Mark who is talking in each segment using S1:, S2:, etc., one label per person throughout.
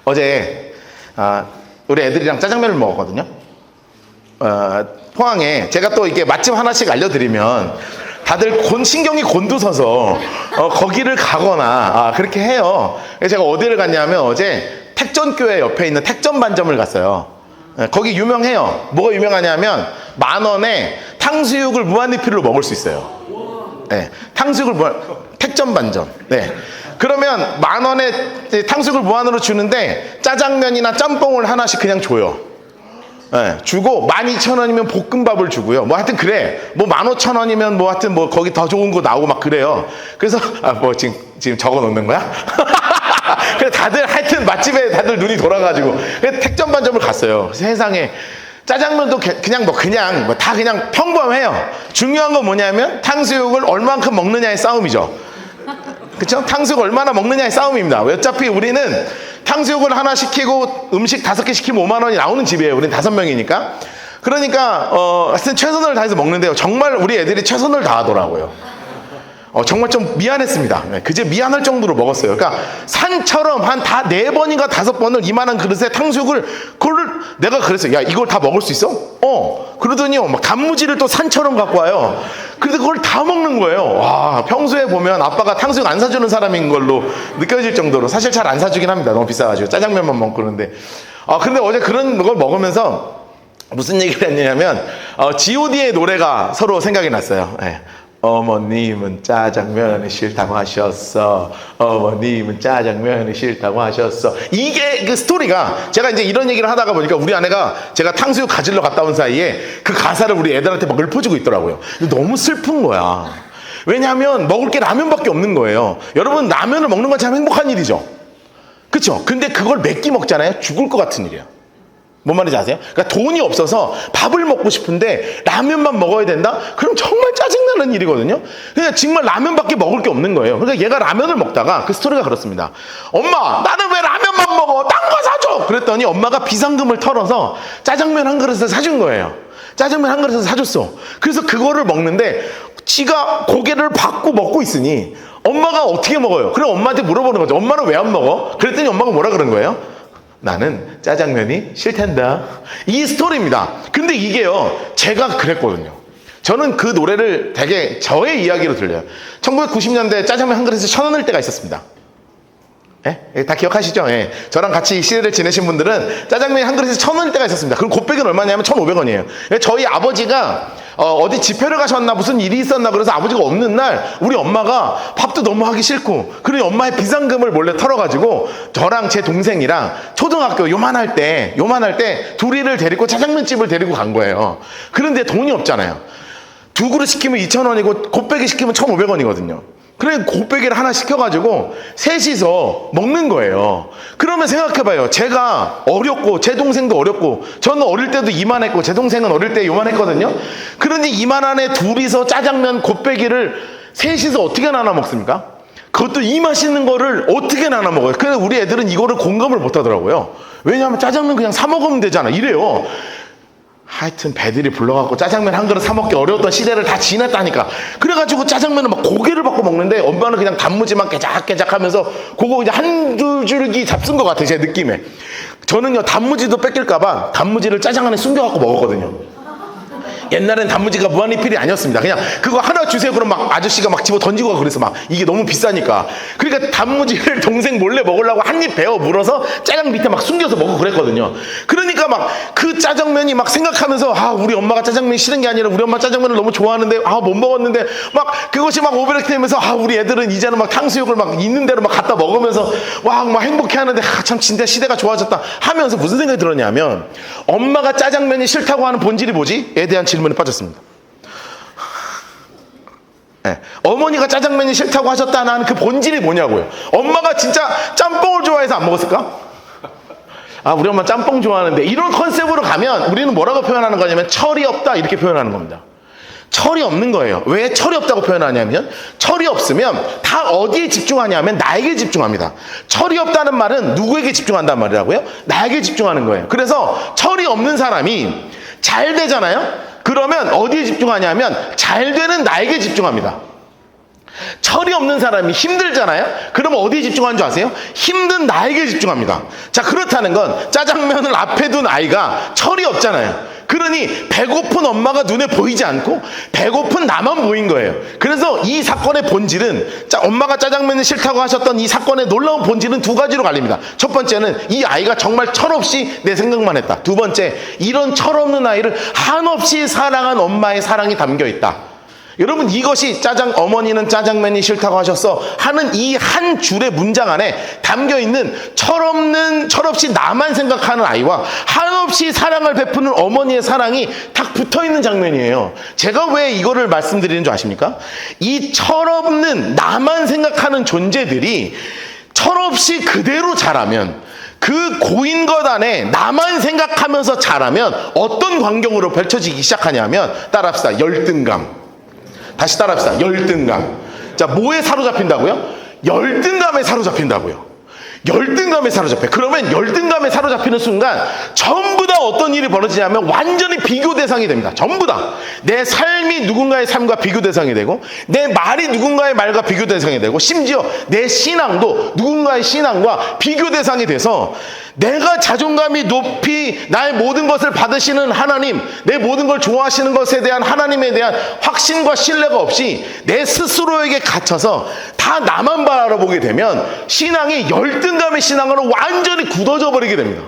S1: 어제 우리 애들이랑 짜장면을 먹었거든요. 포항에 제가 또 이게 맛집 하나씩 알려드리면 다들 신경이 곤두서서 거기를 가거나 그렇게 해요. 그래서 제가 어디를 갔냐면 어제 택전교회 옆에 있는 택전반점을 갔어요. 거기 유명해요. 뭐가 유명하냐면 10,000원에 탕수육을 무한리필로 먹을 수 있어요. 네, 탕수육을 택전반점. 네. 그러면 10,000원에 탕수육을 무한으로 주는데 짜장면이나 짬뽕을 하나씩 그냥 줘요. 네, 주고 12,000원이면 볶음밥을 주고요. 뭐 하여튼 그래. 뭐 15,000원이면 뭐 하여튼 뭐 거기 더 좋은 거 나오고 막 그래요. 그래서 뭐 지금 적어 놓는 거야? 그래 다들 하여튼 맛집에 다들 눈이 돌아가지고 택전반점을 갔어요. 세상에 짜장면도 그냥 다 그냥 평범해요. 중요한 건 뭐냐면 탕수육을 얼만큼 먹느냐의 싸움이죠. 그쵸? 탕수육 얼마나 먹느냐의 싸움입니다. 어차피 우리는 탕수육을 하나 시키고 음식 5개 시키면 50,000원이 나오는 집이에요. 우린 5명이니까. 그러니까 하여튼 최선을 다해서 먹는데요. 정말 우리 애들이 최선을 다하더라고요. 정말 좀 미안했습니다. 그제 미안할 정도로 먹었어요. 그러니까 산처럼 한 4번인가 5번을 이만한 그릇에 탕수육을 내가 그랬어요. 야, 이걸 다 먹을 수 있어? 그러더니요, 막 단무지를 또 산처럼 갖고 와요. 그런데 그걸 다 먹는 거예요. 와, 평소에 보면 아빠가 탕수육 안 사주는 사람인 걸로 느껴질 정도로. 사실 잘 안 사주긴 합니다. 너무 비싸가지고. 짜장면만 먹고 그러는데. 근데 어제 그런 걸 먹으면서 무슨 얘기를 했냐면, G.O.D의 노래가 서로 생각이 났어요. 네. 어머님은 짜장면이 싫다고 하셨어. 어머님은 짜장면이 싫다고 하셨어. 이게 그 스토리가, 제가 이제 이런 얘기를 하다가 보니까 우리 아내가 제가 탕수육 가지러 갔다 온 사이에 그 가사를 우리 애들한테 막 읊어주고 있더라고요. 너무 슬픈 거야. 왜냐하면 먹을 게 라면밖에 없는 거예요. 여러분, 라면을 먹는 건 참 행복한 일이죠. 그쵸? 근데 그걸 몇 끼 먹잖아요. 죽을 것 같은 일이야. 뭔 말인지 아세요? 그러니까 돈이 없어서 밥을 먹고 싶은데 라면만 먹어야 된다? 그럼 정말 짜증나는 일이거든요. 그러니까 정말 라면밖에 먹을 게 없는 거예요. 그러니까 얘가 라면을 먹다가 그 스토리가 그렇습니다. 엄마, 나는 왜 라면만 먹어? 딴 거 사줘! 그랬더니 엄마가 비상금을 털어서 짜장면 한 그릇을 사준 거예요. 짜장면 한 그릇을 사줬어. 그래서 그거를 먹는데 지가 고개를 받고 먹고 있으니 엄마가 어떻게 먹어요? 그럼 엄마한테 물어보는 거죠. 엄마는 왜 안 먹어? 그랬더니 엄마가 뭐라 그런 거예요? 나는 짜장면이 싫단다. 이 스토리입니다. 근데 이게요, 제가 그랬거든요. 저는 그 노래를 되게 저의 이야기로 들려요. 1990년대 짜장면 한 그릇에 1,000원일 때가 있었습니다. 예? 다 기억하시죠? 예. 저랑 같이 시대를 지내신 분들은 짜장면이 한 그릇에 1,000원일 때가 있었습니다. 그럼 곱빼기는 얼마냐면 1,500원이에요. 저희 아버지가 어디 집회를 가셨나 무슨 일이 있었나 그래서 아버지가 없는 날 우리 엄마가 밥도 너무 하기 싫고 그러니 엄마의 비상금을 몰래 털어가지고 저랑 제 동생이랑 초등학교 요만할 때 둘이를 데리고 짜장면집을 데리고 간 거예요. 그런데 돈이 없잖아요. 2그릇 시키면 2,000원이고 곱빼기 시키면 1,500원이거든요. 그래 곱빼기를 하나 시켜가지고 셋이서 먹는 거예요. 그러면 생각해봐요. 제가 어렸고 제 동생도 어렸고 저는 어릴 때도 이만했고 제 동생은 어릴 때 요만했거든요. 그런데 이만한에 둘이서 짜장면 곱빼기를 셋이서 어떻게 나눠 먹습니까? 그것도 이 맛있는 거를 어떻게 나눠 먹어요? 근데 우리 애들은 이거를 공감을 못 하더라고요. 왜냐하면 짜장면 그냥 사 먹으면 되잖아 이래요. 하여튼 배들이 불러갖고 짜장면 한 그릇 사 먹기 어려웠던 시대를 다 지났다니까. 그래가지고 짜장면을 막 고개를 받고 먹는데 엄마는 그냥 단무지만 깨작깨작 하면서 그거 이제 한두 줄기 잡순 것 같아 제 느낌에. 저는요 단무지도 뺏길까봐 단무지를 짜장 안에 숨겨갖고 먹었거든요. 옛날엔 단무지가 무한리필이 아니었습니다. 그냥 그거 하나 주세요. 그럼 막 아저씨가 막 집어 던지고 그래서 막 이게 너무 비싸니까. 그러니까 단무지를 동생 몰래 먹으려고 한 입 베어 물어서 짜장 밑에 막 숨겨서 먹고 그랬거든요. 그러니까 막 그 짜장면이 막 생각하면서 우리 엄마가 짜장면이 싫은 게 아니라 우리 엄마 짜장면을 너무 좋아하는데 못 먹었는데 막 그것이 막 오버랩 되면서 우리 애들은 이제는 막 탕수육을 막 있는 대로 막 갖다 먹으면서 막 행복해 하는데 참 진짜 시대가 좋아졌다 하면서 무슨 생각이 들었냐면 엄마가 짜장면이 싫다고 하는 본질이 뭐지? 에 대한 질문에 빠졌습니다. 네. 어머니가 짜장면이 싫다고 하셨다는 그 본질이 뭐냐고요. 엄마가 진짜 짬뽕을 좋아해서 안 먹었을까? 우리 엄마 짬뽕 좋아하는데 이런 컨셉으로 가면 우리는 뭐라고 표현하는 거냐면 철이 없다 이렇게 표현하는 겁니다. 철이 없는 거예요. 왜 철이 없다고 표현하냐면 철이 없으면 다 어디에 집중하냐면 나에게 집중합니다. 철이 없다는 말은 누구에게 집중한단 말이라고요? 나에게 집중하는 거예요. 그래서 철이 없는 사람이 잘 되잖아요. 그러면 어디에 집중하냐면 잘 되는 나에게 집중합니다. 철이 없는 사람이 힘들잖아요. 그러면 어디에 집중하는 줄 아세요? 힘든 나에게 집중합니다. 자, 그렇다는 건 짜장면을 앞에 둔 아이가 철이 없잖아요. 그러니 배고픈 엄마가 눈에 보이지 않고 배고픈 나만 보인 거예요. 그래서 이 사건의 본질은, 엄마가 짜장면을 싫다고 하셨던 이 사건의 놀라운 본질은 두 가지로 갈립니다. 첫 번째는 이 아이가 정말 철없이 내 생각만 했다. 두 번째, 이런 철없는 아이를 한없이 사랑한 엄마의 사랑이 담겨 있다. 여러분, 이것이 어머니는 짜장면이 싫다고 하셨어 하는 이 한 줄의 문장 안에 담겨있는 철없이 나만 생각하는 아이와 한없이 사랑을 베푸는 어머니의 사랑이 딱 붙어있는 장면이에요. 제가 왜 이거를 말씀드리는 줄 아십니까? 이 철없는 나만 생각하는 존재들이 철없이 그대로 자라면, 그 고인 것 안에 나만 생각하면서 자라면 어떤 광경으로 펼쳐지기 시작하냐면, 따라합시다. 열등감. 다시 따라합시다. 열등감. 자, 뭐에 사로잡힌다고요? 열등감에 사로잡힌다고요. 열등감에 사로잡혀. 그러면 열등감에 사로잡히는 순간 전부 다 어떤 일이 벌어지냐면 완전히 비교 대상이 됩니다. 전부 다. 내 삶이 누군가의 삶과 비교 대상이 되고, 내 말이 누군가의 말과 비교 대상이 되고, 심지어 내 신앙도 누군가의 신앙과 비교 대상이 돼서 내가 자존감이 높이 나의 모든 것을 받으시는 하나님, 내 모든 걸 좋아하시는 것에 대한 하나님에 대한 확신과 신뢰가 없이 내 스스로에게 갇혀서 다 나만 바라보게 되면 신앙이 열등감의 신앙으로 완전히 굳어져 버리게 됩니다.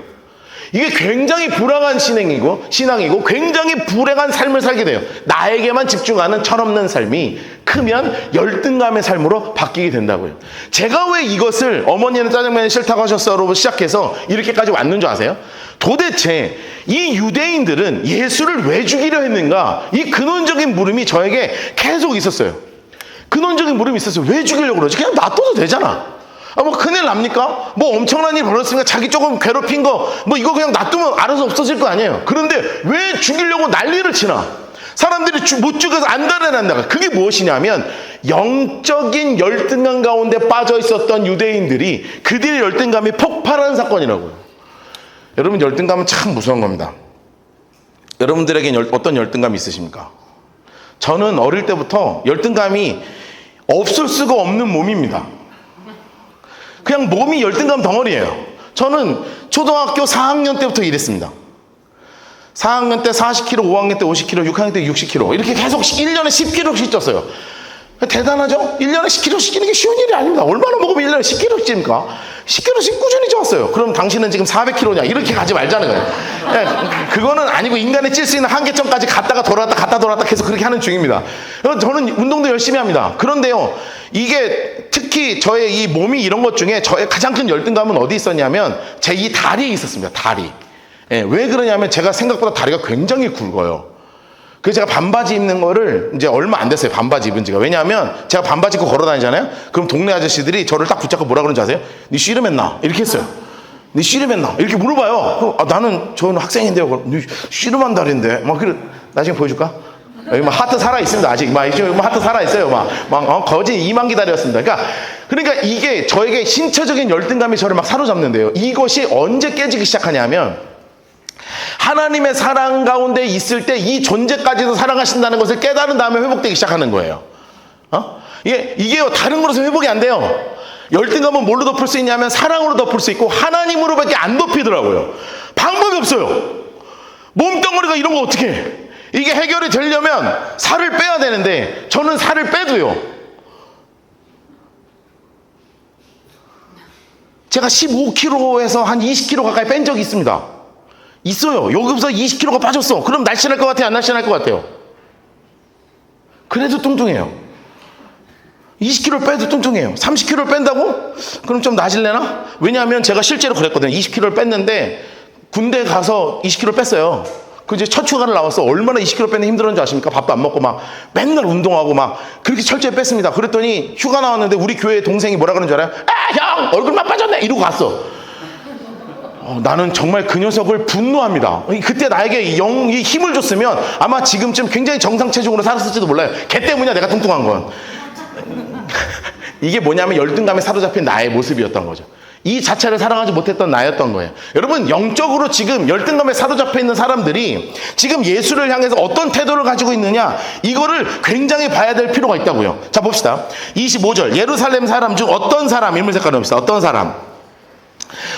S1: 이게 굉장히 불행한 신앙이고 굉장히 불행한 삶을 살게 돼요. 나에게만 집중하는 철없는 삶이 크면 열등감의 삶으로 바뀌게 된다고요. 제가 왜 이것을 어머니는 짜장면이 싫다고 하셨어로 시작해서 이렇게까지 왔는 줄 아세요? 도대체 이 유대인들은 예수를 왜 죽이려 했는가? 이 근원적인 물음이 저에게 계속 있었어요. 근원적인 물음이 있었어요. 왜 죽이려고 그러지? 그냥 놔둬도 되잖아. 뭐 큰일 납니까? 뭐 엄청난 일 벌었으니까 자기 조금 괴롭힌 거 뭐 이거 그냥 놔두면 알아서 없어질 거 아니에요. 그런데 왜 죽이려고 난리를 치나? 사람들이 못 죽여서 안달해난다. 그게 무엇이냐면 영적인 열등감 가운데 빠져 있었던 유대인들이 그들의 열등감이 폭발하는 사건이라고요. 여러분, 열등감은 참 무서운 겁니다. 여러분들에겐 어떤 열등감이 있으십니까? 저는 어릴 때부터 열등감이 없을 수가 없는 몸입니다. 그냥 몸이 열등감 덩어리예요. 저는 초등학교 4학년 때부터 이랬습니다. 4학년 때 40kg, 5학년 때 50kg, 6학년 때 60kg 이렇게 계속 1년에 10kg씩 쪘어요. 대단하죠? 1년에 10kg씩 찌는 게 쉬운 일이 아닙니다. 얼마나 먹으면 1년에 10kg씩 찝니까? 10kg씩 꾸준히 쪘어요. 그럼 당신은 지금 400kg냐? 이렇게 가지 말자는 거예요. 그거는 아니고 인간이 찔 수 있는 한계점까지 갔다가 돌아왔다 계속 그렇게 하는 중입니다. 저는 운동도 열심히 합니다. 그런데요, 이게 특히 저의 이 몸이 이런 것 중에 저의 가장 큰 열등감은 어디 있었냐면 제 이 다리에 있었습니다. 다리. 왜 그러냐면 제가 생각보다 다리가 굉장히 굵어요. 그래서 제가 반바지 입는 거를 이제 얼마 안 됐어요. 반바지 입은 지가. 왜냐하면 제가 반바지 입고 걸어 다니잖아요. 그럼 동네 아저씨들이 저를 딱 붙잡고 뭐라 그러는지 아세요? 니 씨름했나? 이렇게 했어요. 니 씨름했나? 이렇게 물어봐요. 저는 학생인데요. 니 씨름한 다리인데. 나중에 보여줄까? 여기 하트 살아있습니다. 아직. 하트 살아있어요. 거진 2만 기다렸습니다. 그러니까 이게 저에게 신체적인 열등감이 저를 막 사로잡는데요. 이것이 언제 깨지기 시작하냐면 하나님의 사랑 가운데 있을 때 이 존재까지도 사랑하신다는 것을 깨달은 다음에 회복되기 시작하는 거예요. 이게요, 다른 거로서 회복이 안 돼요. 열등감은 뭘로 덮을 수 있냐면 사랑으로 덮을 수 있고 하나님으로밖에 안 덮이더라고요. 방법이 없어요. 몸덩어리가 이런 거 어떻게 해? 이게 해결이 되려면 살을 빼야 되는데 저는 살을 빼도요, 제가 15kg에서 한 20kg 가까이 뺀 적이 있습니다. 있어요. 여기서 20kg가 빠졌어. 그럼 날씬할 것 같아요? 안 날씬할 것 같아요? 그래도 뚱뚱해요. 20kg 빼도 뚱뚱해요. 30kg 뺀다고? 그럼 좀 나아질래나? 왜냐하면 제가 실제로 그랬거든요. 20kg를 뺐는데 군대 가서 20kg 뺐어요. 그 이제 첫 휴가를 나와서 얼마나 20kg 빼는 힘들었는지 아십니까? 밥도 안 먹고 막 맨날 운동하고 막 그렇게 철저히 뺐습니다. 그랬더니 휴가 나왔는데 우리 교회 동생이 뭐라 그러는 줄 알아요? 형! 얼굴만 빠졌네! 이러고 갔어. 나는 정말 그 녀석을 분노합니다. 그때 나에게 이 힘을 줬으면 아마 지금쯤 굉장히 정상 체중으로 살았을지도 몰라요. 걔 때문이야, 내가 뚱뚱한 건. 이게 뭐냐면 열등감에 사로잡힌 나의 모습이었던 거죠. 이 자체를 사랑하지 못했던 나였던 거예요. 여러분, 영적으로 지금 열등감에 사로잡혀 있는 사람들이 지금 예수를 향해서 어떤 태도를 가지고 있느냐, 이거를 굉장히 봐야 될 필요가 있다고요. 자, 봅시다. 25절. 예루살렘 사람 중 어떤 사람, 인물 색깔을 봅시다.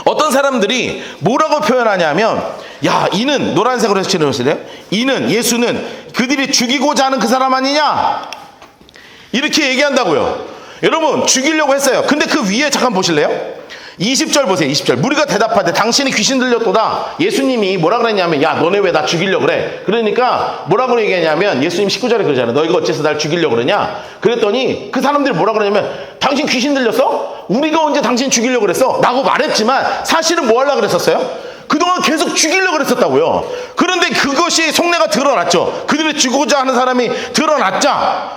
S1: 어떤 사람들이 뭐라고 표현하냐면, 야, 이는, 노란색으로 해서 칠해보실래요? 이는, 예수는 그들이 죽이고자 하는 그 사람 아니냐? 이렇게 얘기한다고요. 여러분, 죽이려고 했어요. 근데 그 위에 잠깐 보실래요? 20절 보세요. 20절. 무리가 대답하되 당신이 귀신 들렸도다. 예수님이 뭐라 그랬냐면, 야, 너네 왜 나 죽이려고 그래? 그러니까 뭐라고 얘기하냐면, 예수님 19절에 그러잖아요. 너 이거 어째서 날 죽이려고 그러냐? 그랬더니 그 사람들이 뭐라 그러냐면, 당신 귀신 들렸어? 우리가 언제 당신 죽이려고 그랬어? 라고 말했지만 사실은 뭐 하려고 그랬었어요? 그동안 계속 죽이려고 그랬었다고요. 그런데 그것이 속내가 드러났죠. 그들이 죽고자 하는 사람이 드러났냐?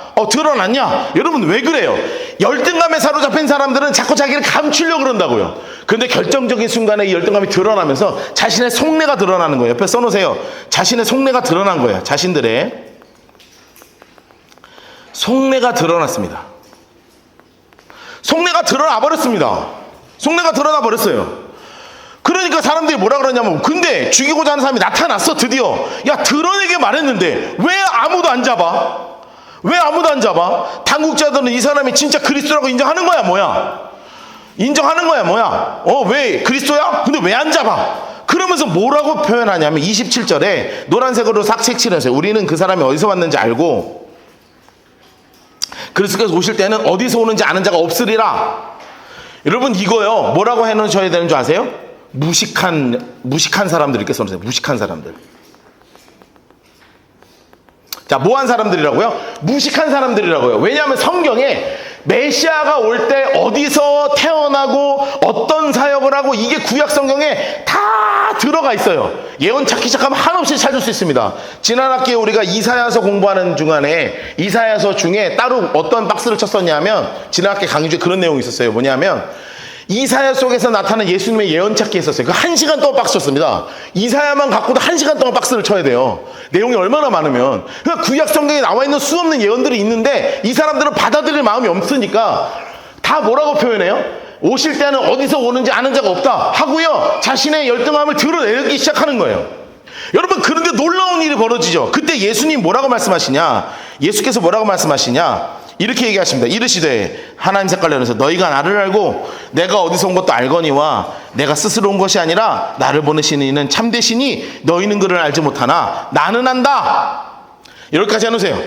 S1: 여러분, 왜 그래요? 열등감에 사로잡힌 사람들은 자꾸 자기를 감추려고 그런다고요. 그런데 결정적인 순간에 이 열등감이 드러나면서 자신의 속내가 드러나는 거예요. 옆에 써놓으세요. 자신의 속내가 드러난 거예요. 자신들의 속내가 드러났습니다. 속내가 드러나 버렸어요. 그러니까 사람들이 뭐라 그러냐면, 근데 죽이고자 하는 사람이 나타났어. 드디어. 야, 드러내게 말했는데 왜 아무도 안 잡아? 당국자들은 이 사람이 진짜 그리스도라고 인정하는 거야 뭐야? 왜 그리스도야? 근데 왜 안 잡아? 그러면서 뭐라고 표현하냐면 27절에 노란색으로 삭색 칠해서, 우리는 그 사람이 어디서 왔는지 알고 그리스도께서 오실 때는 어디서 오는지 아는 자가 없으리라. 여러분, 이거요, 뭐라고 해놓으셔야 되는 줄 아세요? 무식한 사람들, 이렇게 써놓으세요. 무식한 사람들. 자, 뭐한 사람들이라고요? 무식한 사람들이라고요. 왜냐하면 성경에 메시아가 올 때 어디서 태어나고 어떤 사역을 하고, 이게 구약 성경에 다 들어가 있어요. 예언 찾기 시작하면 한없이 찾을 수 있습니다. 지난 학기에 우리가 이사야서 공부하는 중간에 이사야서 중에 따로 어떤 박스를 쳤었냐면, 지난 학기 강의 중에 그런 내용이 있었어요. 뭐냐면, 이사야 속에서 나타난 예수님의 예언 찾기 했었어요. 그 1시간 동안 박스 쳤습니다. 이사야만 갖고도 1시간 동안 박스를 쳐야 돼요. 내용이 얼마나 많으면. 그러니까 구약 성경에 나와 있는 수없는 예언들이 있는데 이 사람들은 받아들일 마음이 없으니까 다 뭐라고 표현해요? 오실 때는 어디서 오는지 아는 자가 없다 하고요, 자신의 열등함을 드러내기 시작하는 거예요. 여러분, 그런데 놀라운 일이 벌어지죠. 그때 예수님 뭐라고 말씀하시냐? 예수께서 뭐라고 말씀하시냐? 이렇게 얘기하십니다. 이르시되, 하나님 색깔 내려서 너희가 나를 알고 내가 어디서 온 것도 알거니와 내가 스스로 온 것이 아니라 나를 보내시는 이는 참되시니 너희는 그를 알지 못하나 나는 안다. 여기까지 해놓으세요.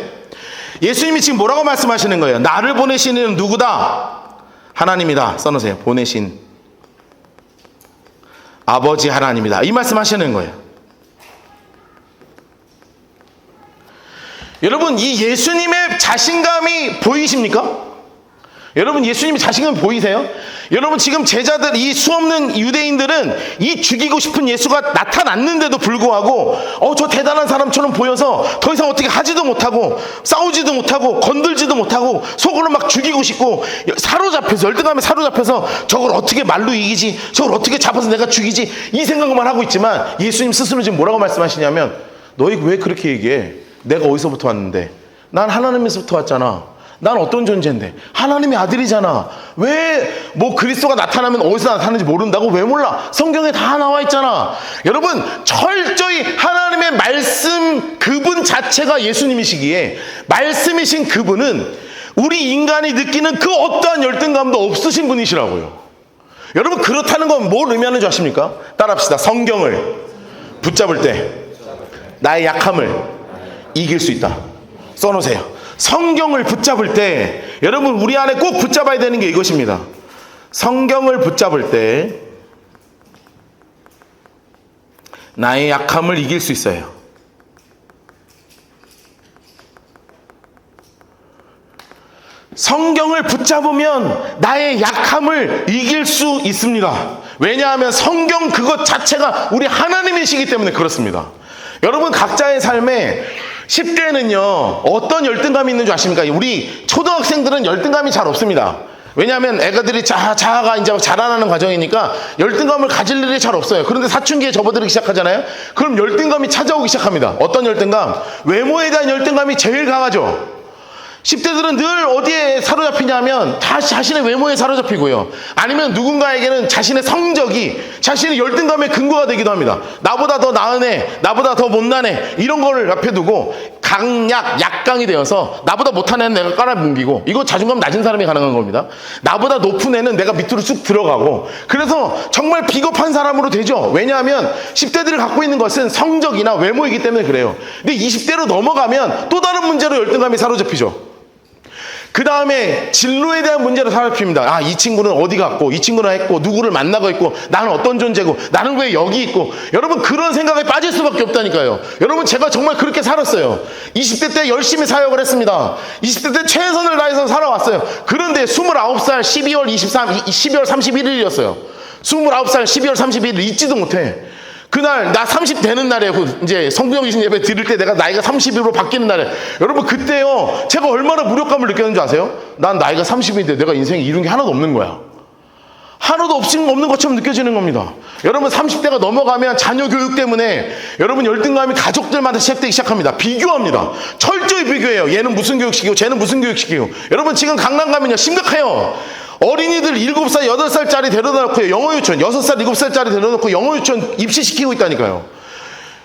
S1: 예수님이 지금 뭐라고 말씀하시는 거예요? 나를 보내시는 이는 누구다? 하나님이다. 써놓으세요. 보내신 아버지 하나님이다. 이 말씀하시는 거예요. 여러분, 이 예수님의 자신감이 보이십니까? 여러분, 예수님의 자신감이 보이세요? 여러분, 지금 제자들, 이 수없는 유대인들은 이 죽이고 싶은 예수가 나타났는데도 불구하고 저 대단한 사람처럼 보여서 더 이상 어떻게 하지도 못하고 싸우지도 못하고 건들지도 못하고 속으로 막 죽이고 싶고, 사로잡혀서, 열등감에 사로잡혀서 저걸 어떻게 말로 이기지, 저걸 어떻게 잡아서 내가 죽이지, 이 생각만 하고 있지만 예수님 스스로 지금 뭐라고 말씀하시냐면, 너희 왜 그렇게 얘기해? 내가 어디서부터 왔는데? 난 하나님에서부터 왔잖아. 난 어떤 존재인데? 하나님의 아들이잖아. 왜 뭐 그리스도가 나타나면 어디서 나타나는지 모른다고? 왜 몰라? 성경에 다 나와 있잖아. 여러분, 철저히 하나님의 말씀, 그분 자체가 예수님이시기에, 말씀이신 그분은 우리 인간이 느끼는 그 어떠한 열등감도 없으신 분이시라고요. 여러분, 그렇다는 건 뭘 의미하는 줄 아십니까? 따라합시다. 성경을 붙잡을 때 나의 약함을 이길 수 있다. 써놓으세요. 성경을 붙잡을 때, 여러분, 우리 안에 꼭 붙잡아야 되는 게 이것입니다. 성경을 붙잡을 때 나의 약함을 이길 수 있어요. 성경을 붙잡으면 나의 약함을 이길 수 있습니다. 왜냐하면 성경 그것 자체가 우리 하나님이시기 때문에 그렇습니다. 여러분, 각자의 삶에 10대에는요 어떤 열등감이 있는 줄 아십니까? 우리 초등학생들은 열등감이 잘 없습니다. 왜냐하면 애가들이 자아가 이제 자라나는 과정이니까 열등감을 가질 일이 잘 없어요. 그런데 사춘기에 접어들기 시작하잖아요. 그럼 열등감이 찾아오기 시작합니다. 어떤 열등감? 외모에 대한 열등감이 제일 강하죠. 10대들은 늘 어디에 사로잡히냐면 다 자신의 외모에 사로잡히고요. 아니면 누군가에게는 자신의 성적이 자신의 열등감의 근거가 되기도 합니다. 나보다 더 나은 애, 나보다 더 못난 애, 이런 거를 앞에 두고 강약, 약강이 되어서 나보다 못한 애는 내가 깔아뭉기고, 이거 자존감 낮은 사람이 가능한 겁니다. 나보다 높은 애는 내가 밑으로 쑥 들어가고, 그래서 정말 비겁한 사람으로 되죠. 왜냐하면 10대들이 갖고 있는 것은 성적이나 외모이기 때문에 그래요. 근데 20대로 넘어가면 또 다른 문제로 열등감이 사로잡히죠. 그 다음에 진로에 대한 문제로 사로잡힙니다. 아, 이 친구는 어디 갔고, 이 친구는 했고, 누구를 만나고 있고, 나는 어떤 존재고, 나는 왜 여기 있고. 여러분, 그런 생각에 빠질 수밖에 없다니까요. 여러분, 제가 정말 그렇게 살았어요. 20대 때 열심히 사역을 했습니다. 20대 때 최선을 다해서 살아왔어요. 그런데 29살 12월 31일이었어요 29살 12월 31일 잊지도 못해. 그날 나 30 되는 날에 이제 성부형 귀신 예배 드릴 때 내가 나이가 30으로 바뀌는 날에, 여러분 그때요 제가 얼마나 무력감을 느꼈는지 아세요? 난 나이가 30인데 내가 인생에 이룬 게 하나도 없는 거야. 하나도 없는 것처럼 느껴지는 겁니다. 여러분 30대가 넘어가면 자녀 교육 때문에 여러분 열등감이 가족들마다 시작되기 시작합니다. 비교합니다. 철저히 비교해요. 얘는 무슨 교육 시키고 쟤는 무슨 교육 시키고. 여러분 지금 강남 가면요 심각해요. 어린이들 7살, 8살짜리 데려다 놓고 영어 유치원, 6살, 7살짜리 데려다 놓고 영어 유치원 입시시키고 있다니까요.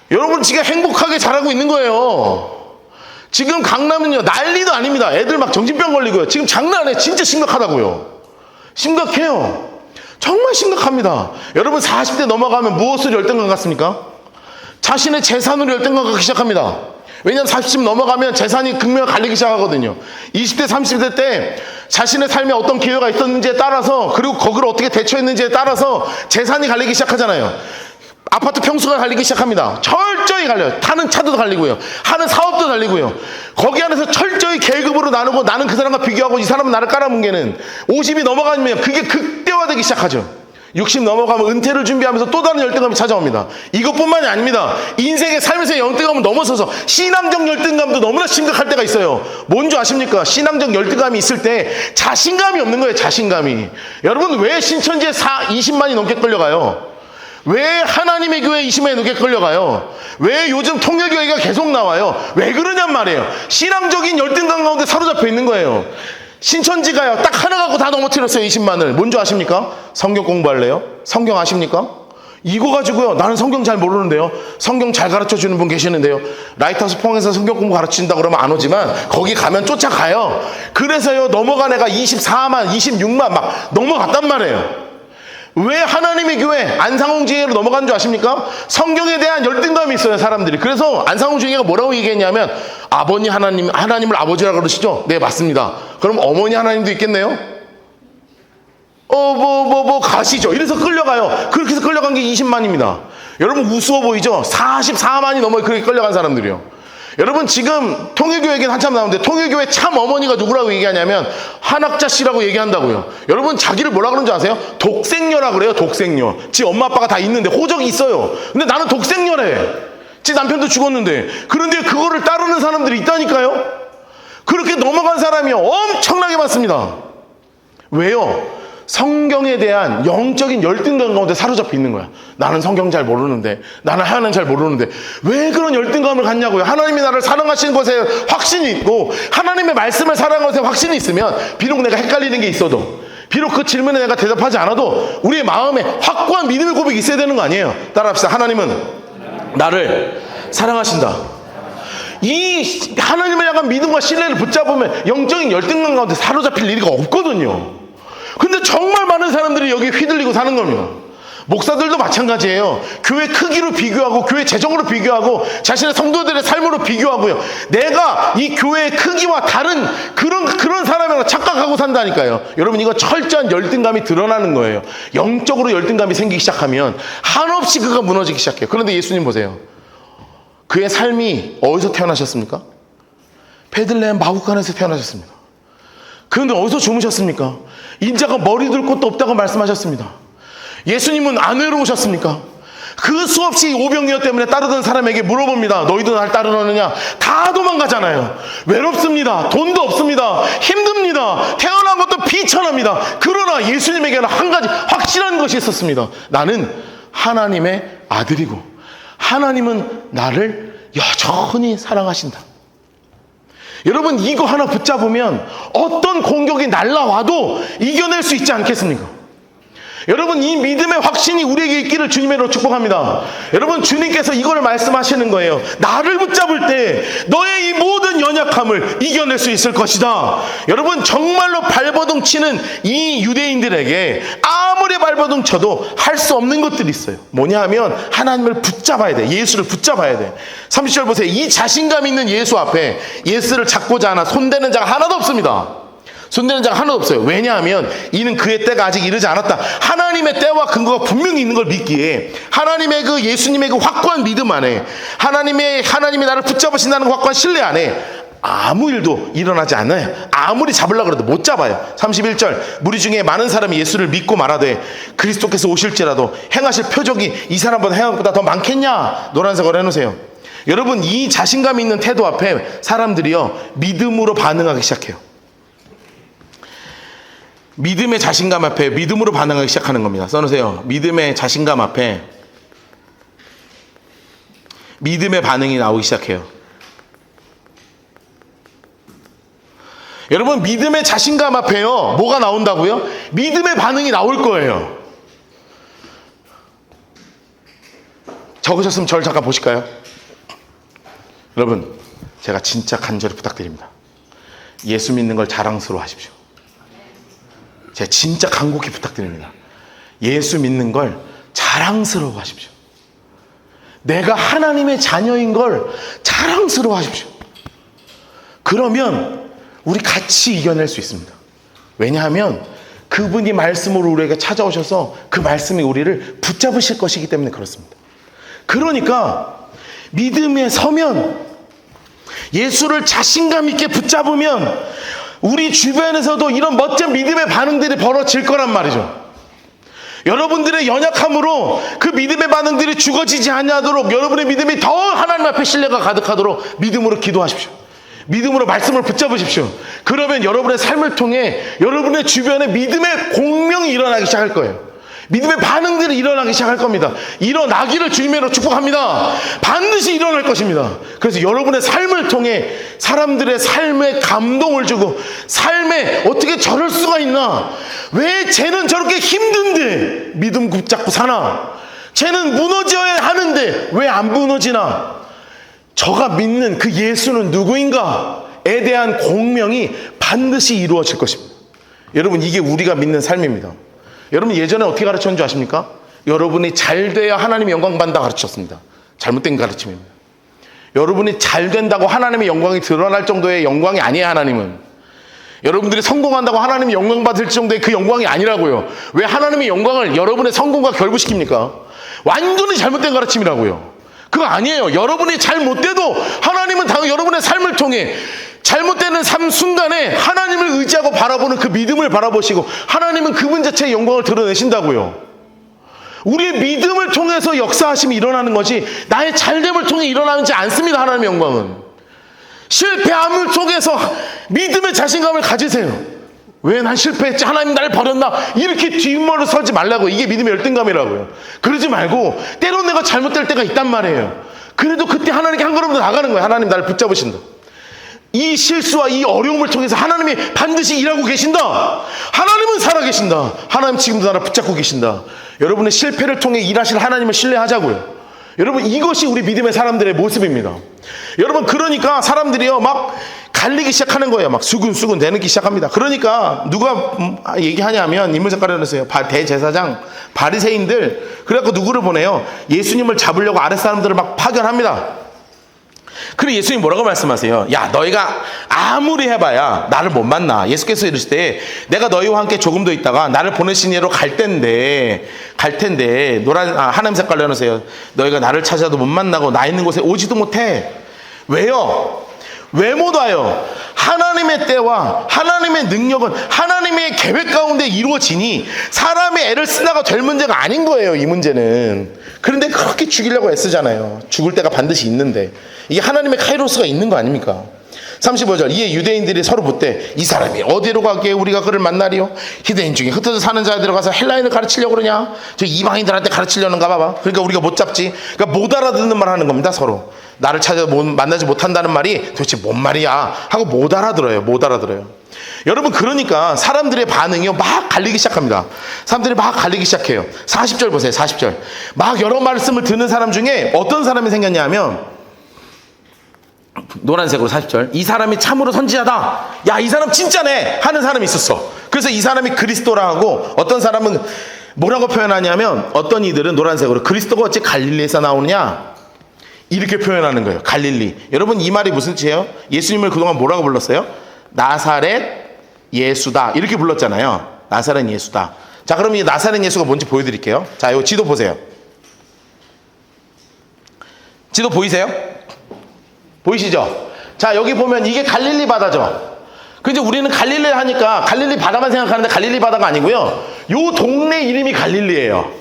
S1: 여러분 지금 행복하게 자라고 있는 거예요. 지금 강남은요 난리도 아닙니다. 애들 막 정신병 걸리고요. 지금 장난 안 해. 진짜 심각하다고요. 심각해요. 정말 심각합니다. 여러분 40대 넘어가면 무엇을 열등감 갖습니까? 자신의 재산으로 열등감 갖기 시작합니다. 왜냐하면 40대 넘어가면 재산이 극명하게 갈리기 시작하거든요. 20대 30대 때 자신의 삶에 어떤 기회가 있었는지에 따라서, 그리고 거기를 어떻게 대처했는지에 따라서 재산이 갈리기 시작하잖아요. 아파트 평수가 갈리기 시작합니다. 철저히 갈려요. 타는 차도 갈리고요, 하는 사업도 갈리고요. 거기 안에서 철저히 계급으로 나누고, 나는 그 사람과 비교하고 이 사람은 나를 깔아뭉개는, 50이 넘어가면 그게 극대화되기 시작하죠. 60 넘어가면 은퇴를 준비하면서 또 다른 열등감이 찾아옵니다. 이것뿐만이 아닙니다. 인생의 삶에서의 열등감을 넘어서서 신앙적 열등감도 너무나 심각할 때가 있어요. 뭔지 아십니까? 신앙적 열등감이 있을 때 자신감이 없는 거예요. 자신감이. 여러분 왜 신천지에 20만이 넘게 끌려가요? 왜 하나님의 교회 20만이 넘게 끌려가요? 왜 요즘 통일교회가 계속 나와요? 왜 그러냔 말이에요. 신앙적인 열등감 가운데 사로잡혀 있는 거예요. 신천지가요 딱 하나 갖고 다 넘어뜨렸어요. 20만을. 뭔지 아십니까? 성경 공부할래요? 성경 아십니까? 이거 가지고요 나는 성경 잘 모르는데요, 성경 잘 가르쳐주는 분 계시는데요, 라이트하우스 포항에서 성경 공부 가르친다 그러면 안 오지만 거기 가면 쫓아가요. 그래서요 넘어간 애가 24만 26만 막 넘어갔단 말이에요. 왜 하나님의 교회 안상홍지회로 넘어간 줄 아십니까? 성경에 대한 열등감이 있어요 사람들이. 그래서 안상홍지회가 뭐라고 얘기했냐면, 아버님 하나님을 아버지라고 그러시죠? 네 맞습니다. 그럼 어머니 하나님도 있겠네요? 가시죠. 이래서 끌려가요. 그렇게 해서 끌려간 게 20만입니다. 여러분 우스워 보이죠? 44만이 넘어요. 그렇게 끌려간 사람들이요. 여러분 지금 통일교회 얘기는 한참 나오는데, 통일교회 참 어머니가 누구라고 얘기하냐면 한학자 씨라고 얘기한다고요. 여러분 자기를 뭐라 그러는 줄 아세요? 독생녀라 그래요. 독생녀. 지 엄마 아빠가 다 있는데 호적이 있어요. 근데 나는 독생녀래. 지 남편도 죽었는데. 그런데 그거를 따르는 사람들이 있다니까요. 그렇게 넘어간 사람이 엄청나게 많습니다. 왜요? 성경에 대한 영적인 열등감 가운데 사로잡혀 있는 거야. 나는 성경 잘 모르는데, 나는 하나님 잘 모르는데. 왜 그런 열등감을 갖냐고요. 하나님이 나를 사랑하시는 것에 확신이 있고, 하나님의 말씀을 사랑하는 것에 확신이 있으면, 비록 내가 헷갈리는 게 있어도, 비록 그 질문에 내가 대답하지 않아도 우리의 마음에 확고한 믿음의 고백이 있어야 되는 거 아니에요. 따라합시다. 하나님은 나를 사랑하신다. 이 하나님을 향한 믿음과 신뢰를 붙잡으면 영적인 열등감 가운데 사로잡힐 일이 없거든요. 근데 정말 많은 사람들이 여기 휘둘리고 사는 겁니다. 목사들도 마찬가지예요. 교회 크기로 비교하고, 교회 재정으로 비교하고, 자신의 성도들의 삶으로 비교하고요. 내가 이 교회의 크기와 다른 그런 사람이라고 착각하고 산다니까요. 여러분 이거 철저한 열등감이 드러나는 거예요. 영적으로 열등감이 생기기 시작하면 한없이 그가 무너지기 시작해요. 그런데 예수님 보세요. 그의 삶이 어디서 태어나셨습니까? 베들레헴 마구간에서 태어나셨습니다. 그런데 어디서 주무셨습니까? 인자가 머리 둘 곳도 없다고 말씀하셨습니다. 예수님은 안 외로우셨습니까? 그 수없이 오병이어 때문에 따르던 사람에게 물어봅니다. 너희도 날 따르느냐? 다 도망가잖아요. 외롭습니다. 돈도 없습니다. 힘듭니다. 태어난 것도 비천합니다. 그러나 예수님에게는 한 가지 확실한 것이 있었습니다. 나는 하나님의 아들이고 하나님은 나를 여전히 사랑하신다. 여러분 이거 하나 붙잡으면 어떤 공격이 날라와도 이겨낼 수 있지 않겠습니까? 여러분 이 믿음의 확신이 우리에게 있기를 주님으로 축복합니다. 여러분 주님께서 이걸 말씀하시는 거예요. 나를 붙잡을 때 너의 이 모든 연약함을 이겨낼 수 있을 것이다. 여러분 정말로 발버둥 치는 이 유대인들에게 아무리 발버둥 쳐도 할 수 없는 것들이 있어요. 뭐냐 하면 하나님을 붙잡아야 돼. 예수를 붙잡아야 돼. 30절 보세요. 이 자신감 있는 예수 앞에 예수를 잡고자 하나 손대는 자가 하나도 없습니다. 손대는 자가 하나도 없어요. 왜냐하면 이는 그의 때가 아직 이르지 않았다. 하나님의 때와 근거가 분명히 있는 걸 믿기에 하나님의 그 예수님의 그 확고한 믿음 안에 하나님이 나를 붙잡으신다는 그 확고한 신뢰 안에 아무 일도 일어나지 않아요. 아무리 잡으려고 해도 못 잡아요. 31절 무리 중에 많은 사람이 예수를 믿고 말하되 그리스도께서 오실지라도 행하실 표적이 이 사람보다 행한 것보다 더 많겠냐. 노란색으로 해놓으세요. 여러분 이 자신감 있는 태도 앞에 사람들이요 믿음으로 반응하기 시작해요. 믿음의 자신감 앞에 믿음으로 반응하기 시작하는 겁니다. 써놓으세요. 믿음의 자신감 앞에 믿음의 반응이 나오기 시작해요. 여러분 믿음의 자신감 앞에요 뭐가 나온다고요? 믿음의 반응이 나올 거예요. 적으셨으면 저를 잠깐 보실까요? 여러분 제가 진짜 간절히 부탁드립니다. 예수 믿는 걸 자랑스러워 하십시오. 제가 진짜 간곡히 부탁드립니다. 예수 믿는 걸 자랑스러워 하십시오. 내가 하나님의 자녀인 걸 자랑스러워 하십시오. 그러면 우리 같이 이겨낼 수 있습니다. 왜냐하면 그분이 말씀으로 우리에게 찾아오셔서 그 말씀이 우리를 붙잡으실 것이기 때문에 그렇습니다. 그러니까 믿음에 서면 예수를 자신감 있게 붙잡으면 우리 주변에서도 이런 멋진 믿음의 반응들이 벌어질 거란 말이죠. 여러분들의 연약함으로 그 믿음의 반응들이 죽어지지 않도록 여러분의 믿음이 더 하나님 앞에 신뢰가 가득하도록 믿음으로 기도하십시오. 믿음으로 말씀을 붙잡으십시오. 그러면 여러분의 삶을 통해 여러분의 주변에 믿음의 공명이 일어나기 시작할 거예요. 믿음의 반응들이 일어나기 시작할 겁니다. 일어나기를 주님으로 축복합니다. 반드시 일어날 것입니다. 그래서 여러분의 삶을 통해 사람들의 삶에 감동을 주고 삶에 어떻게 저럴 수가 있나? 왜 쟤는 저렇게 힘든데 믿음 붙잡고 사나? 쟤는 무너져야 하는데 왜 안 무너지나? 저가 믿는 그 예수는 누구인가에 대한 공명이 반드시 이루어질 것입니다. 여러분 이게 우리가 믿는 삶입니다. 여러분 예전에 어떻게 가르쳤는지 아십니까? 여러분이 잘 돼야 하나님의 영광 받는다 가르쳤습니다. 잘못된 가르침입니다. 여러분이 잘 된다고 하나님의 영광이 드러날 정도의 영광이 아니에요. 하나님은 여러분들이 성공한다고 하나님이 영광 받을 정도의 그 영광이 아니라고요. 왜 하나님의 영광을 여러분의 성공과 결부시킵니까? 완전히 잘못된 가르침이라고요. 그거 아니에요. 여러분이 잘못돼도 하나님은 다 여러분의 삶을 통해 잘못되는 삶 순간에 하나님을 의지하고 바라보는 그 믿음을 바라보시고 하나님은 그분 자체의 영광을 드러내신다고요. 우리의 믿음을 통해서 역사하심이 일어나는 것이 나의 잘됨을 통해 일어나지 않습니다. 하나님의 영광은 실패함을 통해서 믿음의 자신감을 가지세요. 왜 난 실패했지? 하나님 나를 버렸나? 이렇게 뒷머리를 서지 말라고. 이게 믿음의 열등감이라고요. 그러지 말고 때론 내가 잘못될 때가 있단 말이에요. 그래도 그때 하나님께 한 걸음 더 나가는 거예요. 하나님 나를 붙잡으신다. 이 실수와 이 어려움을 통해서 하나님이 반드시 일하고 계신다. 하나님은 살아계신다. 하나님 지금도 나를 붙잡고 계신다. 여러분의 실패를 통해 일하실 하나님을 신뢰하자고요. 여러분 이것이 우리 믿음의 사람들의 모습입니다. 여러분 그러니까 사람들이요 막 갈리기 시작하는 거예요. 막 수근수근 대는기 시작합니다. 그러니까 누가 얘기하냐면 인물작가라면서요 대제사장 바리새인들 그래갖고 누구를 보내요? 예수님을 잡으려고 아랫 사람들을 막 파견합니다. 그래 예수님 뭐라고 말씀하세요? 야 너희가 아무리 해봐야 나를 못 만나. 예수께서 이르실 때 내가 너희와 함께 조금 더 있다가 나를 보내신 이로 갈 텐데 하나님 색깔로 해놓으세요. 너희가 나를 찾아도 못 만나고 나 있는 곳에 오지도 못해. 왜요? 왜 못 와요? 하나님의 때와 하나님의 능력은 하나님의 계획 가운데 이루어지니 사람의 애를 쓰다가 될 문제가 아닌 거예요. 이 문제는. 그런데 그렇게 죽이려고 애쓰잖아요. 죽을 때가 반드시 있는데 이게 하나님의 카이로스가 있는 거 아닙니까? 35절 이에 유대인들이 서로 묻되 이 사람이 어디로 가기에 우리가 그를 만나리요? 유대인 중에 흩어져 사는 자들로 가서 헬라인을 가르치려고 그러냐? 저 이방인들한테 가르치려는가 봐봐. 그러니까 우리가 못 잡지. 그러니까 못 알아듣는 말 하는 겁니다. 서로 나를 찾아 만나지 못한다는 말이 도대체 뭔 말이야 하고 못 알아들어요. 못 알아들어요. 여러분, 그러니까 사람들의 반응이요 막 갈리기 시작합니다. 사람들이 막 갈리기 시작해요. 40절 보세요. 40절 막 여러 말씀을 듣는 사람 중에 어떤 사람이 생겼냐 하면 노란색으로 40절 이 사람이 참으로 선지자다, 야 이 사람 진짜네 하는 사람이 있었어. 그래서 이 사람이 그리스도라 하고, 어떤 사람은 뭐라고 표현하냐면, 어떤 이들은 노란색으로 그리스도가 어찌 갈릴리에서 나오느냐 이렇게 표현하는 거예요. 갈릴리. 여러분, 이 말이 무슨 뜻이에요? 예수님을 그동안 뭐라고 불렀어요? 나사렛 예수다 이렇게 불렀잖아요. 나사렛 예수다. 자, 그럼 이 나사렛 예수가 뭔지 보여드릴게요. 자, 이 지도 보세요. 지도 보이세요? 보이시죠? 자, 여기 보면 이게 갈릴리 바다죠. 근데 우리는 갈릴리 하니까 갈릴리 바다만 생각하는데 갈릴리 바다가 아니고요, 요 동네 이름이 갈릴리예요.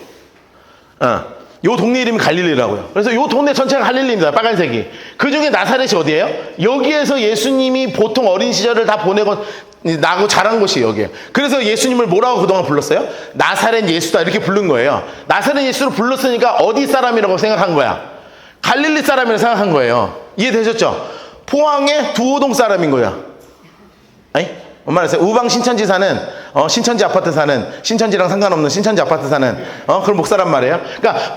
S1: 요 동네 이름이 갈릴리라고요. 그래서 요 동네 전체가 갈릴리입니다. 빨간색이. 그 중에 나사렛이 어디예요? 여기에서 예수님이 보통 어린 시절을 다 보내고 나고 자란 곳이 여기예요. 그래서 예수님을 뭐라고 그동안 불렀어요? 나사렛 예수다 이렇게 부른 거예요. 나사렛 예수를 불렀으니까 어디 사람이라고 생각한 거야? 갈릴리 사람이라고 생각한 거예요. 이해되셨죠? 포항의 두호동 사람인 거야. 아니? 뭔 말이세요? 우방 신천지 사는, 신천지 아파트 사는, 신천지랑 상관없는 신천지 아파트 사는, 그런 목사란 말이에요. 그러니까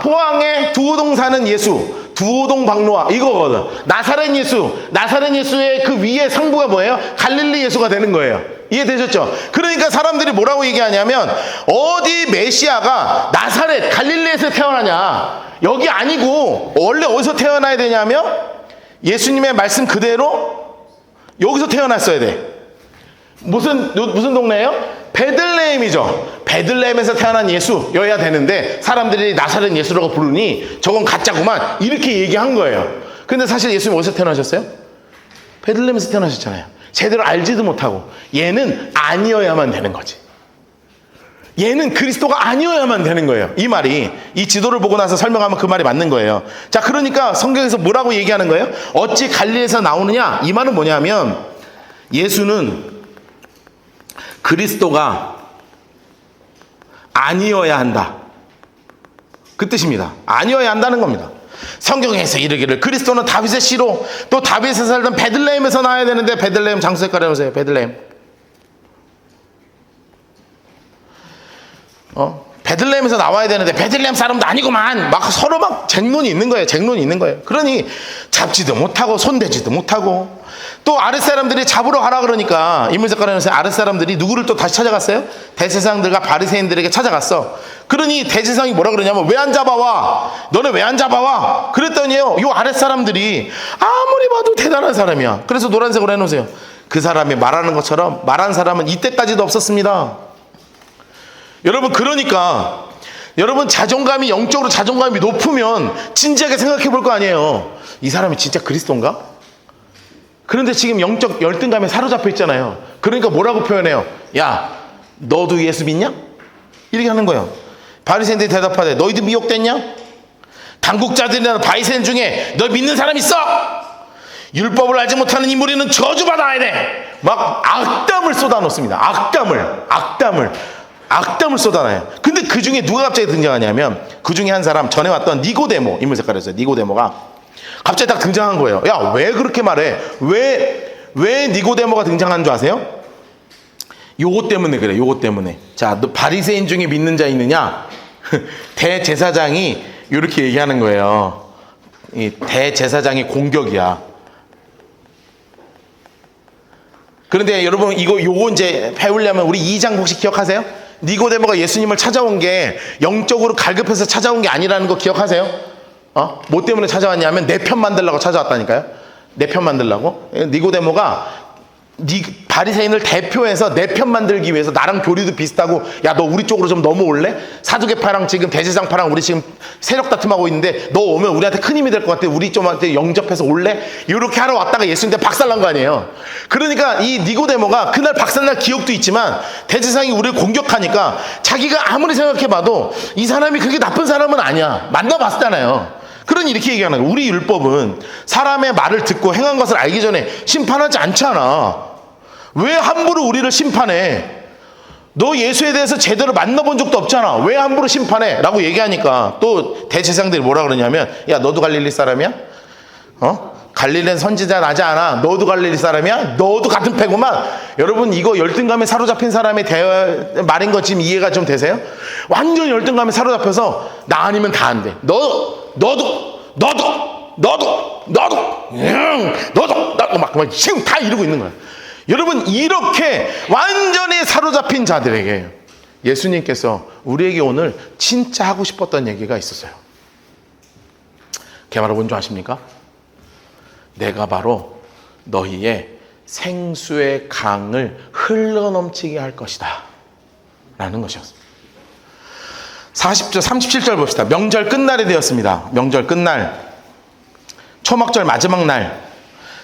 S1: 포항의 두호동 사는 예수, 두호동 박노아, 이거거든. 나사렛 예수, 나사렛 예수의 그 위에 상부가 뭐예요? 갈릴리 예수가 되는 거예요. 이해되셨죠? 그러니까 사람들이 뭐라고 얘기하냐면, 어디 메시아가 나사렛, 갈릴리에서 태어나냐. 여기 아니고, 원래 어디서 태어나야 되냐면, 예수님의 말씀 그대로 여기서 태어났어야 돼. 무슨 동네예요? 베들레헴이죠. 베들레헴에서 태어난 예수여야 되는데 사람들이 나사렛 예수라고 부르니 저건 가짜구만 이렇게 얘기한 거예요. 근데 사실 예수님 어디서 태어나셨어요? 베들레헴에서 태어나셨잖아요. 제대로 알지도 못하고. 얘는 아니어야만 되는 거지. 얘는 그리스도가 아니어야만 되는 거예요. 이 말이, 이 지도를 보고 나서 설명하면 그 말이 맞는 거예요. 자, 그러니까 성경에서 뭐라고 얘기하는 거예요? 어찌 갈릴리에서 나오느냐? 이 말은 뭐냐면, 예수는 그리스도가 아니어야 한다, 그 뜻입니다. 아니어야 한다는 겁니다. 성경에서 이르기를 그리스도는 다윗의 씨로, 또 다윗에서 살던 베들레헴에서 나와야 되는데, 베들레헴 장수 색깔 해보세요. 베들레헴. 베들레헴에서 나와야 되는데 베들레헴 사람도 아니구만. 막 서로 막 쟁론이 있는 거예요. 쟁론이 있는 거예요. 그러니 잡지도 못하고 손대지도 못하고, 또 아랫 사람들이 잡으러 가라 그러니까 인물색깔에서 아랫 사람들이 누구를 또 다시 찾아갔어요? 대제사장들과 바리새인들에게 찾아갔어. 그러니 대제사장이 뭐라 그러냐면, 왜 안 잡아와? 너네 왜 안 잡아와? 그랬더니요, 요 아랫 사람들이 아무리 봐도 대단한 사람이야. 그래서 노란색으로 해놓으세요. 그 사람이 말하는 것처럼 말한 사람은 이때까지도 없었습니다. 여러분, 그러니까 여러분, 자존감이, 영적으로 자존감이 높으면 진지하게 생각해 볼 거 아니에요. 이 사람이 진짜 그리스도인가? 그런데 지금 영적 열등감에 사로잡혀 있잖아요. 그러니까 뭐라고 표현해요? 야, 너도 예수 믿냐? 이렇게 하는 거예요. 바리새인들이 대답하되, 너희도 미혹됐냐? 당국자들이나 바리새인 중에 너 믿는 사람 있어? 율법을 알지 못하는 이 무리는 저주받아야 돼. 막 악담을 쏟아놓습니다. 악담을 쏟아놔요. 근데 그 중에 누가 갑자기 등장하냐면, 그 중에 한 사람, 전에 왔던 니고데모, 인물 색깔이었어요. 니고데모가 갑자기 딱 등장한 거예요. 야, 왜 그렇게 말해? 왜 니고데모가 등장한 줄 아세요? 요거 때문에 그래. 요거 때문에. 자, 너 바리새인 중에 믿는 자 있느냐? 대제사장이 이렇게 얘기하는 거예요. 이 대제사장이 공격이야. 그런데 여러분, 요거 이제 배우려면 우리 2장 혹시 기억하세요? 니고데모가 예수님을 찾아온 게 영적으로 갈급해서 찾아온 게 아니라는 거 기억하세요? 뭐 때문에 찾아왔냐면 내 편 만들려고 찾아왔다니까요. 내 편 만들려고. 니고데모가 바리새인을 대표해서 내 편 만들기 위해서, 나랑 교리도 비슷하고, 야, 너 우리 쪽으로 좀 넘어올래? 사두개파랑 지금 대제사장파랑 우리 지금 세력 다툼하고 있는데, 너 오면 우리한테 큰 힘이 될 것 같아. 우리 좀한테 영접해서 올래? 이렇게 하러 왔다가 예수님한테 박살난 거 아니에요. 그러니까 이 니고데모가 그날 박살날 기억도 있지만, 대제사장이 우리를 공격하니까 자기가 아무리 생각해봐도 이 사람이 그렇게 나쁜 사람은 아니야. 만나봤잖아요. 그러니 이렇게 얘기하는 거예요. 우리 율법은 사람의 말을 듣고 행한 것을 알기 전에 심판하지 않잖아. 왜 함부로 우리를 심판해? 너 예수에 대해서 제대로 만나본 적도 없잖아. 왜 함부로 심판해? 라고 얘기하니까 또 대제사장들이 뭐라 그러냐면, 야, 너도 갈릴리 사람이야? 갈릴리는 선지자 나지 않아. 너도 갈릴리 사람이야? 너도 같은 패구만. 여러분, 이거 열등감에 사로잡힌 사람의 말인 거 지금 이해가 좀 되세요? 완전 열등감에 사로잡혀서 나 아니면 다 안 돼. 너도 막 지금 다 이러고 있는 거야. 여러분, 이렇게 완전히 사로잡힌 자들에게 예수님께서 우리에게 오늘 진짜 하고 싶었던 얘기가 있었어요. 걔 말은 뭔지 아십니까? 내가 바로 너희의 생수의 강을 흘러넘치게 할 것이다 라는 것이었습니다. 40절 37절 봅시다. 명절 끝날이 되었습니다. 명절 끝날, 초막절 마지막 날,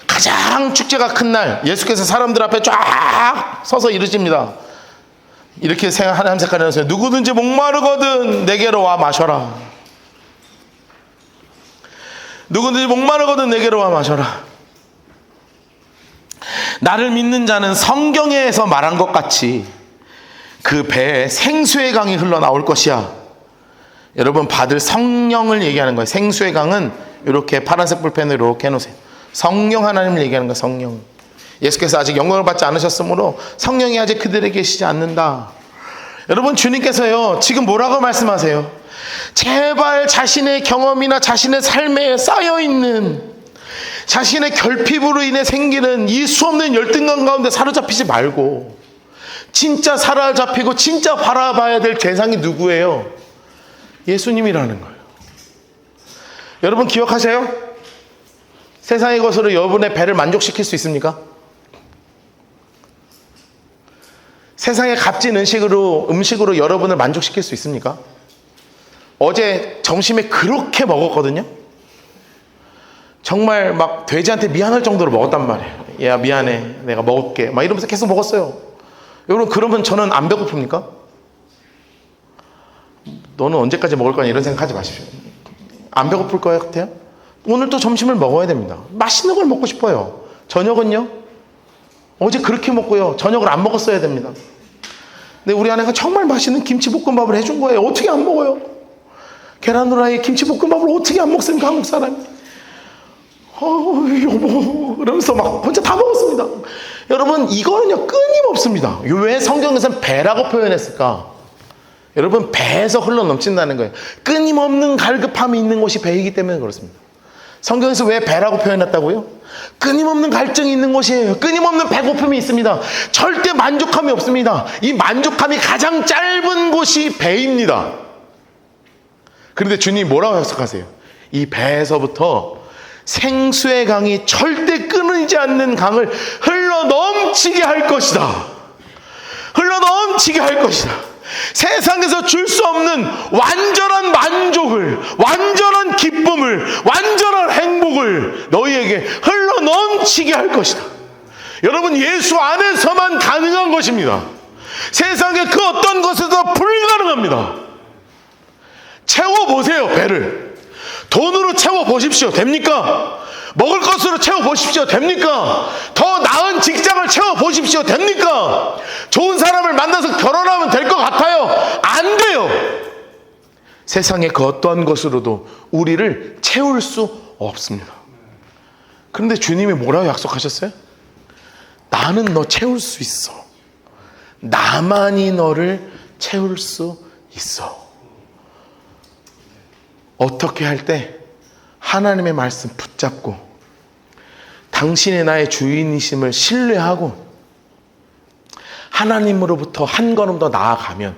S1: 가장 축제가 큰 날, 예수께서 사람들 앞에 쫙 서서 이르십니다. 이렇게 하나님 색깔을 해서 누구든지 목마르거든 내게로 와 마셔라. 누구든지 목마르거든 내게로 와 마셔라. 나를 믿는 자는 성경에서 말한 것 같이 그 배에 생수의 강이 흘러나올 것이야. 여러분, 받을 성령을 얘기하는 거예요. 생수의 강은 이렇게 파란색 볼펜으로 이렇게 해놓으세요. 성령 하나님을 얘기하는 거예요. 성령. 예수께서 아직 영광을 받지 않으셨으므로 성령이 아직 그들에게 계시지 않는다. 여러분, 주님께서요 지금 뭐라고 말씀하세요? 제발 자신의 경험이나 자신의 삶에 쌓여있는 자신의 결핍으로 인해 생기는 이 수없는 열등감 가운데 사로잡히지 말고 진짜 사로잡히고 진짜 바라봐야 될 대상이 누구예요? 예수님이라는 거예요. 여러분, 기억하세요? 세상의 것으로 여러분의 배를 만족시킬 수 있습니까? 세상의 값진 음식으로 여러분을 만족시킬 수 있습니까? 어제 점심에 그렇게 먹었거든요. 정말 막 돼지한테 미안할 정도로 먹었단 말이에요. 야, 미안해, 내가 먹을게 막 이러면서 계속 먹었어요. 여러분, 그러면 저는 안 배고픕니까? 너는 언제까지 먹을 거냐 이런 생각하지 마십시오. 안 배고플 거예요 같아요? 오늘 또 점심을 먹어야 됩니다. 맛있는 걸 먹고 싶어요. 저녁은요? 어제 그렇게 먹고요, 저녁을 안 먹었어야 됩니다. 근데 우리 아내가 정말 맛있는 김치볶음밥을 해준 거예요. 어떻게 안 먹어요? 계란 후라이에 김치볶음밥을 어떻게 안 먹습니까, 한국 사람이? 여보, 그러면서 막 혼자 다 먹었습니다. 여러분, 이거는요 끊임없습니다. 왜 성경에서는 배라고 표현했을까? 여러분, 배에서 흘러넘친다는 거예요. 끊임없는 갈급함이 있는 곳이 배이기 때문에 그렇습니다. 성경에서 왜 배라고 표현했다고요? 끊임없는 갈증이 있는 곳이에요. 끊임없는 배고픔이 있습니다. 절대 만족함이 없습니다. 이 만족함이 가장 짧은 곳이 배입니다. 그런데 주님이 뭐라고 약속하세요? 이 배에서부터 생수의 강이 절대 끊이지 않는 강을 흘러넘치게 할 것이다. 흘러넘치게 할 것이다. 세상에서 줄 수 없는 완전한 만족을, 완전한 기쁨을, 완전한 행복을 너희에게 흘러넘치게 할 것이다. 여러분, 예수 안에서만 가능한 것입니다. 세상의 그 어떤 것에도 불가능합니다. 채워보세요, 배를. 돈으로 채워보십시오. 됩니까? 먹을 것으로 채워보십시오. 됩니까? 더 나은 직장을 채워보십시오. 됩니까? 좋은 사람을 만나서 결혼하면 될 것 같아요. 안 돼요. 세상의 그 어떠한 것으로도 우리를 채울 수 없습니다. 그런데 주님이 뭐라고 약속하셨어요? 나는 너 채울 수 있어. 나만이 너를 채울 수 있어. 어떻게 할 때? 하나님의 말씀 붙잡고 당신이 나의 주인이심을 신뢰하고 하나님으로부터 한 걸음 더 나아가면,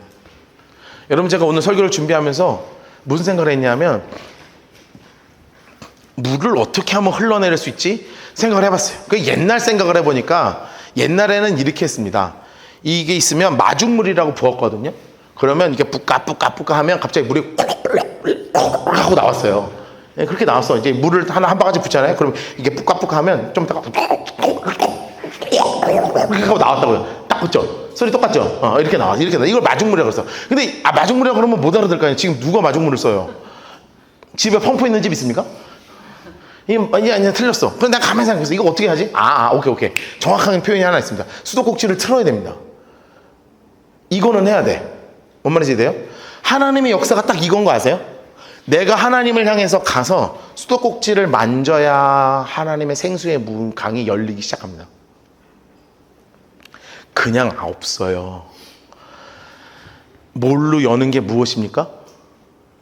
S1: 여러분, 제가 오늘 설교를 준비하면서 무슨 생각을 했냐면, 물을 어떻게 하면 흘러내릴 수 있지? 생각을 해봤어요. 그 옛날 생각을 해보니까 옛날에는 이렇게 했습니다. 이게 있으면 마중물이라고 부었거든요. 그러면 이게 뿌까뿌까뿌까 하면 갑자기 물이 콜록콜록 하고 나왔어요. 네, 그렇게 나왔어. 이제 물을 한 바가지 붓잖아요. 그럼 이게 뿌까뿌까 하면 좀 이따가 이렇게 하고 나왔다고요. 딱 붙죠? 소리 똑같죠? 이렇게 나와. 이렇게 나와. 이걸 마중물이라고 그랬어. 근데 마중물이라고 그러면 못 알아들까요? 지금 누가 마중물을 써요? 집에 펌프 있는 집 있습니까? 아니, 틀렸어. 그럼 내가 가만히 생각해서 이거 어떻게 하지? 오케이. 정확한 표현이 하나 있습니다. 수도꼭지를 틀어야 됩니다. 이거는 해야 돼. 뭔 말인지 이해돼요? 하나님의 역사가 딱 이건 거 아세요? 내가 하나님을 향해서 가서 수도꼭지를 만져야 하나님의 생수의 강이 열리기 시작합니다. 그냥 없어요. 뭘로 여는 게 무엇입니까?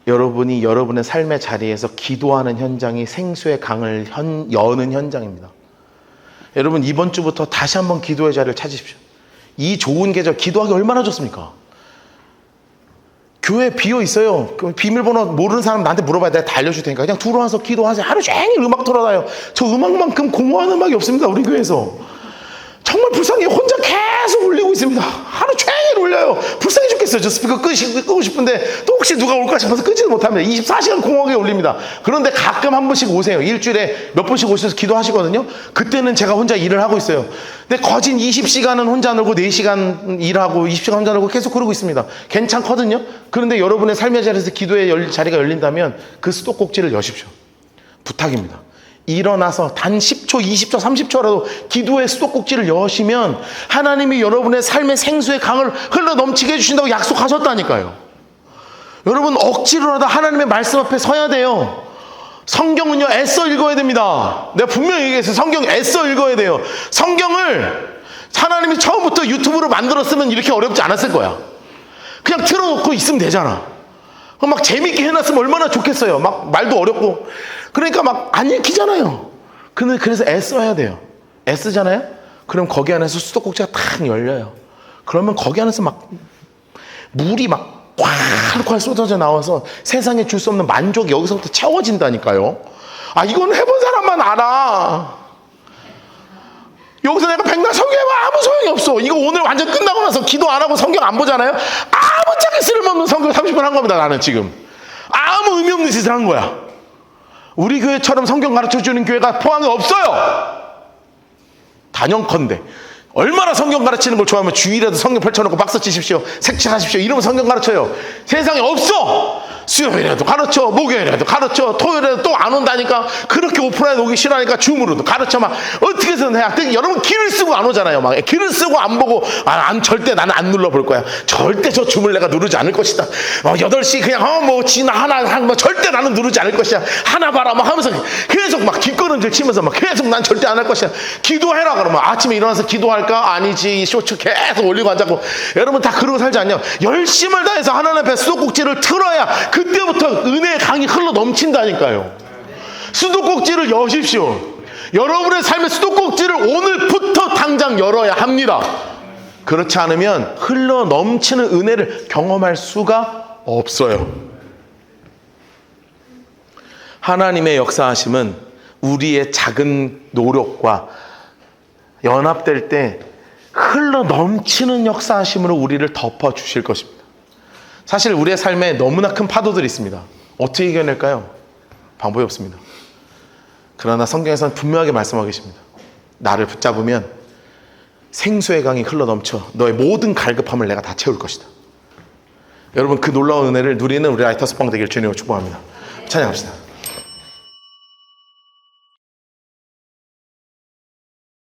S1: 여러분이 여러분의 삶의 자리에서 기도하는 현장이 생수의 강을 여는 현장입니다. 여러분 이번 주부터 다시 한번 기도의 자리를 찾으십시오. 이 좋은 계절, 기도하기 얼마나 좋습니까? 교회 비어 있어요. 비밀번호 모르는 사람 나한테 물어봐야 내가 다 알려줄 테니까 그냥 들어와서 기도하세요. 하루 종일 음악 틀어놔요. 저 음악만큼 공허한 음악이 없습니다. 우리 교회에서. 정말 불쌍해요. 혼자 계속 울리고 있습니다. 하루 종일 울려요. 불쌍해 죽겠어요. 저 스피커 끄고 싶은데 또 혹시 누가 올까 싶어서 끄지도 못합니다. 24시간 공허하게 울립니다. 그런데 가끔 한 번씩 오세요. 일주일에 몇 번씩 오셔서 기도하시거든요. 그때는 제가 혼자 일을 하고 있어요. 근데 거진 20시간은 혼자 놀고 4시간 일하고 20시간 혼자 놀고 계속 그러고 있습니다. 괜찮거든요. 그런데 여러분의 삶의 자리에서 기도의 자리가 열린다면 그 수도꼭지를 여십시오. 부탁입니다. 일어나서 단 10초, 20초, 30초라도 기도의 수도꼭지를 여시면 하나님이 여러분의 삶의 생수의 강을 흘러 넘치게 해주신다고 약속하셨다니까요. 여러분 억지로라도 하나님의 말씀 앞에 서야 돼요. 성경은요 애써 읽어야 됩니다. 내가 분명히 얘기했어요. 성경 애써 읽어야 돼요. 성경을 하나님이 처음부터 유튜브로 만들었으면 이렇게 어렵지 않았을 거야. 그냥 틀어놓고 있으면 되잖아. 막 재밌게 해놨으면 얼마나 좋겠어요. 막 말도 어렵고 그러니까 막 안 읽히잖아요. 근데 그래서 애써야 돼요. 애쓰잖아요. 그럼 거기 안에서 수도꼭지가 탁 열려요. 그러면 거기 안에서 막 물이 막 콸콸 쏟아져 나와서 세상에 줄 수 없는 만족이 여기서부터 채워진다니까요. 이건 해본 사람만 알아. 여기서 내가 백날 성경해봐 아무 소용이 없어. 이거 오늘 완전 끝나고 나서 기도 안 하고 성경 안 보잖아요. 아무짝에 쓸모없는 성경 30분 한 겁니다. 나는 지금 아무 의미 없는 짓을 한 거야. 우리 교회처럼 성경 가르쳐주는 교회가 포항에 없어요. 단연컨대 얼마나 성경 가르치는 걸 좋아하면 주일에도 성경 펼쳐놓고 박수 치십시오, 색칠하십시오 이러면 성경 가르쳐요. 세상에 없어. 수요일에도 가르쳐, 목요일에도 가르쳐, 토요일에도 또 안 온다니까. 그렇게 오프라인 오기 싫어하니까 줌으로도 가르쳐. 막 어떻게 해서든 해. 여러분 기를 쓰고 안 오잖아요. 막 기를 쓰고 안 보고 절대 나는 안 눌러볼 거야. 절대 저 줌을 내가 누르지 않을 것이다. 8시 그냥 지나 하나 절대 나는 누르지 않을 것이야. 하나 봐라 막 하면서 계속 막 뒷걸음질 치면서 막 계속 난 절대 안 할 것이야. 기도해라 그러면 아침에 일어나서 기도할까? 아니지. 쇼츠 계속 올리고 앉아고. 여러분 다 그러고 살지 않냐? 열심을 다해서 하나님 앞에 수도꼭지를 틀어야 그때부터 은혜의 강이 흘러 넘친다니까요. 수도꼭지를 여십시오. 여러분의 삶의 수도꼭지를 오늘부터 당장 열어야 합니다. 그렇지 않으면 흘러 넘치는 은혜를 경험할 수가 없어요. 하나님의 역사하심은 우리의 작은 노력과 연합될 때 흘러 넘치는 역사하심으로 우리를 덮어주실 것입니다. 사실 우리의 삶에 너무나 큰 파도들이 있습니다. 어떻게 이겨낼까요? 방법이 없습니다. 그러나 성경에서는 분명하게 말씀하고 계십니다. 나를 붙잡으면 생수의 강이 흘러 넘쳐 너의 모든 갈급함을 내가 다 채울 것이다. 여러분 그 놀라운 은혜를 누리는 우리 라이터스 방 되기를 주님으로 축복합니다. 찬양합시다.